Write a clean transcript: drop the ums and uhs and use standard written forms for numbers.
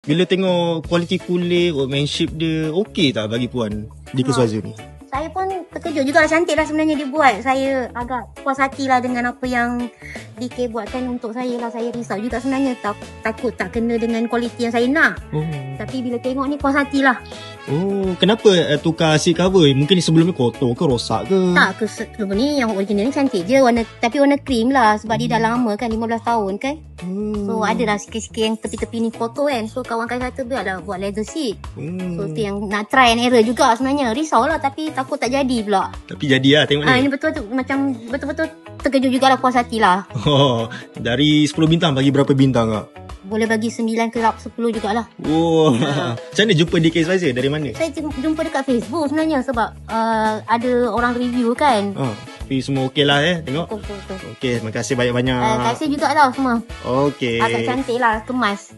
Bila tengok kualiti kulit, workmanship dia, okey tak bagi puan di Keswazu ni? Saya pun terkejut juga lah, cantik lah sebenarnya dia buat. Saya agak puas hati lah dengan apa yang DK buatkan untuk saya lah. Saya risau juga sebenarnya, takut tak kena dengan kualiti yang saya nak. Tapi bila tengok ni puas hati lah. Oh, kenapa tukar seat cover? Mungkin sebelumnya kotor ke, rosak ke? Tak, sebelum ni yang original ni cantik je, tapi warna cream lah. Sebab dia dah lama kan, 15 tahun kan. So adalah sikit-sikit yang tepi-tepi ni kotor kan. So kawan saya kata biarlah buat leather seat. So tu yang nak try and error juga sebenarnya. Risau lah tapi takut tak jadi pula. Tapi jadi lah tengok ni. Ini betul-betul macam betul-betul terkejut jugalah, puas hati lah. Dari 10 bintang bagi berapa bintang kak? Boleh bagi 9 ke 10 jugalah. Macam mana jumpa DK Advisor? Dari mana? Saya jumpa dekat Facebook sebenarnya sebab ada orang review kan. Tapi semua okey lah tengok. Betul. Okey, terima kasih banyak-banyak. Terima kasih jugalah semua. Okey. Agak cantik lah, kemas.